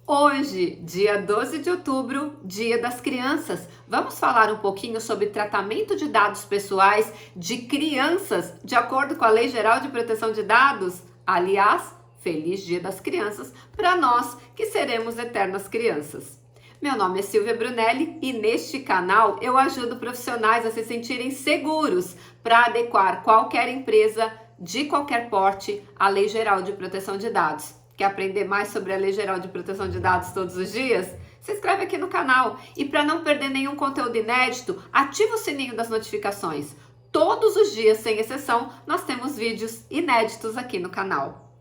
Hoje, dia 12 de outubro, Dia das Crianças, vamos falar um pouquinho sobre tratamento de dados pessoais de crianças, de acordo com a Lei Geral de Proteção de Dados? Aliás, feliz Dia das Crianças para nós que seremos eternas crianças. Meu nome é Silvia Brunelli e neste canal eu ajudo profissionais a se sentirem seguros para adequar qualquer empresa de qualquer porte à Lei Geral de Proteção de Dados. Quer aprender mais sobre a Lei Geral de Proteção de Dados todos os dias? Se inscreve aqui no canal e para não perder nenhum conteúdo inédito, ativa o sininho das notificações. Todos os dias, sem exceção, nós temos vídeos inéditos aqui no canal.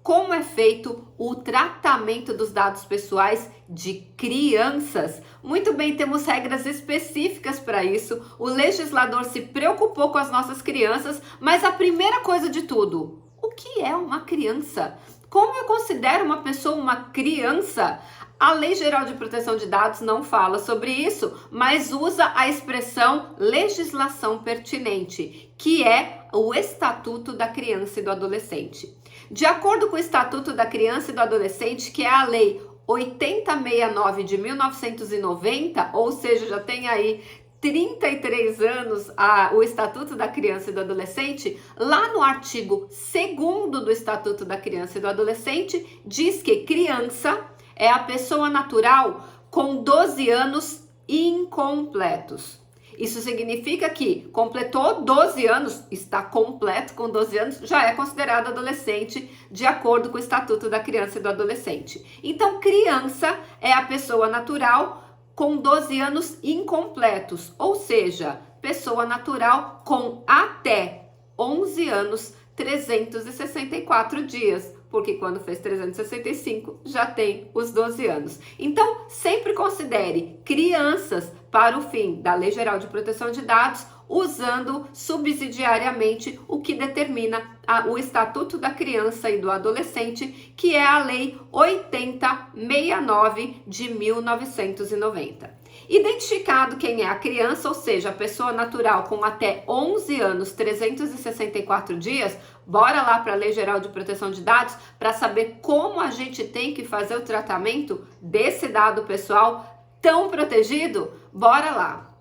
Como é feito o tratamento dos dados pessoais de crianças? Muito bem, temos regras específicas para isso. O legislador se preocupou com as nossas crianças, mas a primeira coisa de tudo, o que é uma criança? Como eu considero uma pessoa uma criança? A Lei Geral de Proteção de Dados não fala sobre isso, mas usa a expressão legislação pertinente, que é o Estatuto da Criança e do Adolescente. De acordo com o Estatuto da Criança e do Adolescente, que é a Lei 8069 de 1990, ou seja, já tem aí 33 anos o Estatuto da Criança e do Adolescente, lá no artigo 2º do Estatuto da Criança e do Adolescente, diz que criança é a pessoa natural com 12 anos incompletos. Isso significa que completou 12 anos, está completo com 12 anos, já é considerado adolescente de acordo com o Estatuto da Criança e do Adolescente. Então, criança é a pessoa natural com 12 anos incompletos, ou seja, pessoa natural com até 11 anos, 364 dias, porque quando fez 365 já tem os 12 anos. Então, sempre considere crianças para o fim da Lei Geral de Proteção de Dados, usando subsidiariamente o que determina o Estatuto da Criança e do Adolescente, que é a Lei 8069 de 1990. Identificado quem é a criança, ou seja, a pessoa natural com até 11 anos, 364 dias, bora lá para a Lei Geral de Proteção de Dados para saber como a gente tem que fazer o tratamento desse dado pessoal tão protegido? Bora lá!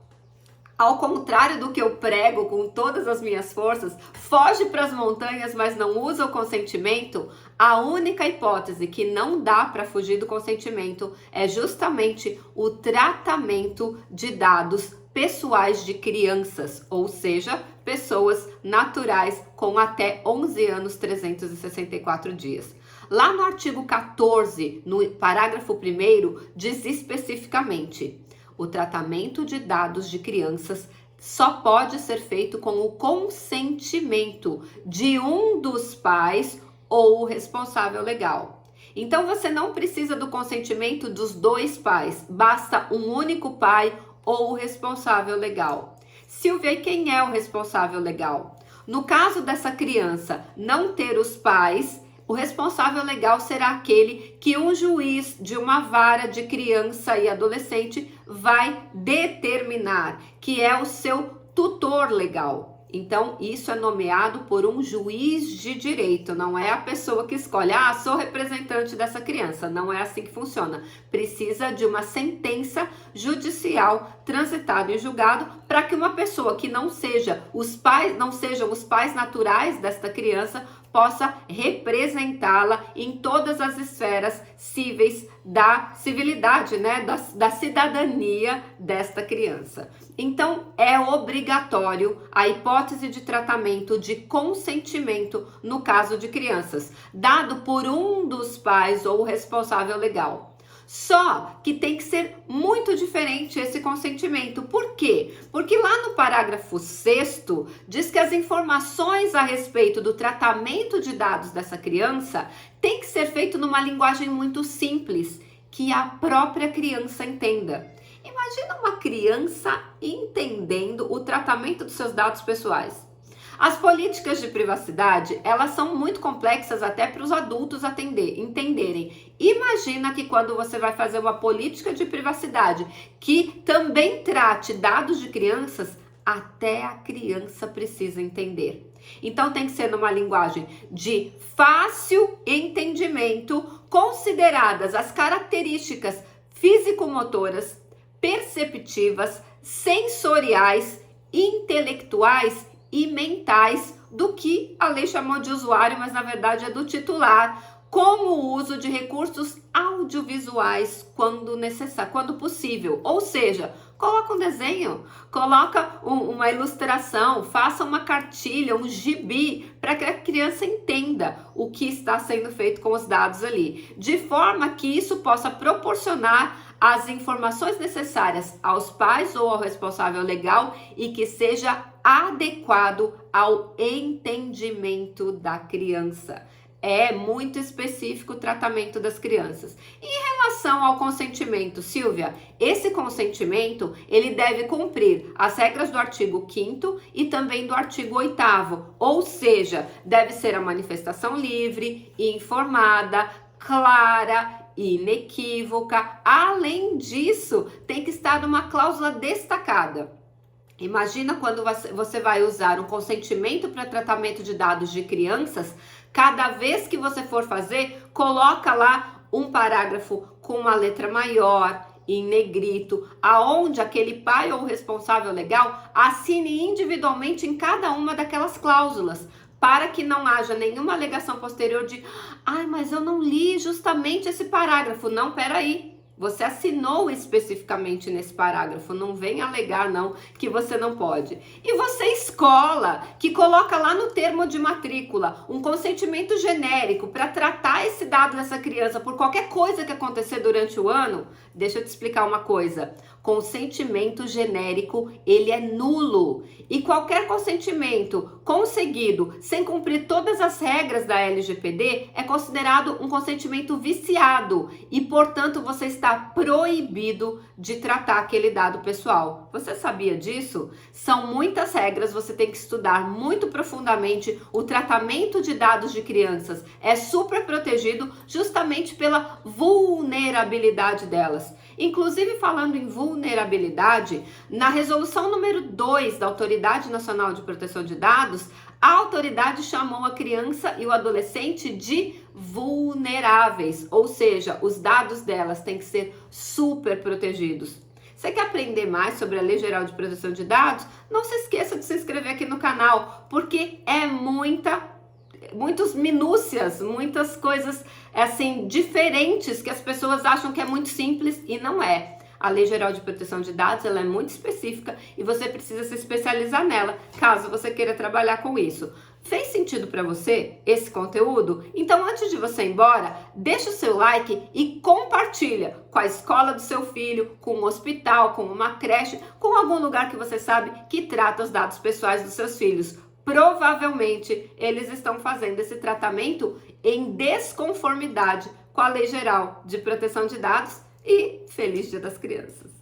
Ao contrário do que eu prego com todas as minhas forças, foge para as montanhas, mas não usa o consentimento, a única hipótese que não dá para fugir do consentimento é justamente o tratamento de dados pessoais de crianças, ou seja, pessoas naturais com até 11 anos, 364 dias. Lá no artigo 14, no parágrafo 1º, diz especificamente: o tratamento de dados de crianças só pode ser feito com o consentimento de um dos pais ou o responsável legal. Então, você não precisa do consentimento dos dois pais, basta um único pai ou o responsável legal. Silvia, e quem é o responsável legal? No caso dessa criança não ter os pais, o responsável legal será aquele que um juiz de uma vara de criança e adolescente vai determinar, que é o seu tutor legal. Então, isso é nomeado por um juiz de direito, não é a pessoa que escolhe, sou representante dessa criança. Não é assim que funciona. Precisa de uma sentença judicial transitada em julgado para que uma pessoa que não sejam os pais naturais desta criança possa representá-la em todas as esferas cíveis da civilidade, né, da cidadania desta criança. Então, é obrigatório a hipótese de tratamento de consentimento no caso de crianças, dado por um dos pais ou o responsável legal. Só que tem que ser muito diferente esse consentimento. Por quê? Porque lá no parágrafo 6º diz que as informações a respeito do tratamento de dados dessa criança tem que ser feito numa linguagem muito simples, que a própria criança entenda. Imagina uma criança entendendo o tratamento dos seus dados pessoais. As políticas de privacidade, elas são muito complexas até para os adultos entenderem. Imagina que quando você vai fazer uma política de privacidade que também trate dados de crianças, até a criança precisa entender. Então tem que ser numa linguagem de fácil entendimento, consideradas as características físico-motoras, perceptivas, sensoriais, intelectuais e mentais do que a lei chamou de usuário, mas na verdade é do titular, como o uso de recursos audiovisuais quando necessário, quando possível. Ou seja, coloca um desenho, coloca uma ilustração, faça uma cartilha, um gibi, para que a criança entenda o que está sendo feito com os dados ali, de forma que isso possa proporcionar as informações necessárias aos pais ou ao responsável legal e que seja adequado ao entendimento da criança. É muito específico o tratamento das crianças. Em relação ao consentimento, Silvia, esse consentimento, ele deve cumprir as regras do artigo 5º e também do artigo 8º, ou seja, deve ser a manifestação livre, informada, clara, inequívoca. Além disso, tem que estar uma cláusula destacada. Imagina quando você vai usar um consentimento para tratamento de dados de crianças, cada vez que você for fazer, coloca lá um parágrafo com uma letra maior, em negrito, aonde aquele pai ou responsável legal assine individualmente em cada uma daquelas cláusulas, para que não haja nenhuma alegação posterior de ai, mas eu não li justamente esse parágrafo. Não, peraí. Você assinou especificamente nesse parágrafo, não vem alegar não que você não pode. E você, escola, que coloca lá no termo de matrícula um consentimento genérico para tratar esse dado dessa criança por qualquer coisa que acontecer durante o ano, deixa eu te explicar uma coisa. Consentimento genérico, ele é nulo. E qualquer consentimento conseguido sem cumprir todas as regras da LGPD é considerado um consentimento viciado e, portanto, você está proibido de tratar aquele dado pessoal. Você sabia disso? São muitas regras, você tem que estudar muito profundamente. O tratamento de dados de crianças é super protegido justamente pela vulnerabilidade delas. Inclusive, falando em vulnerabilidade, na resolução número 2 da Autoridade Nacional de Proteção de Dados, a autoridade chamou a criança e o adolescente de vulneráveis, ou seja, os dados delas têm que ser super protegidos. Você quer aprender mais sobre a Lei Geral de Proteção de Dados? Não se esqueça de se inscrever aqui no canal, porque é muitas minúcias, muitas coisas assim diferentes que as pessoas acham que é muito simples e não é. A Lei Geral de Proteção de Dados, ela é muito específica e você precisa se especializar nela, caso você queira trabalhar com isso. Fez sentido para você esse conteúdo? Então, antes de você ir embora, deixa o seu like e compartilha com a escola do seu filho, com um hospital, com uma creche, com algum lugar que você sabe que trata os dados pessoais dos seus filhos. Provavelmente, eles estão fazendo esse tratamento em desconformidade com a Lei Geral de Proteção de Dados. E feliz Dia das Crianças!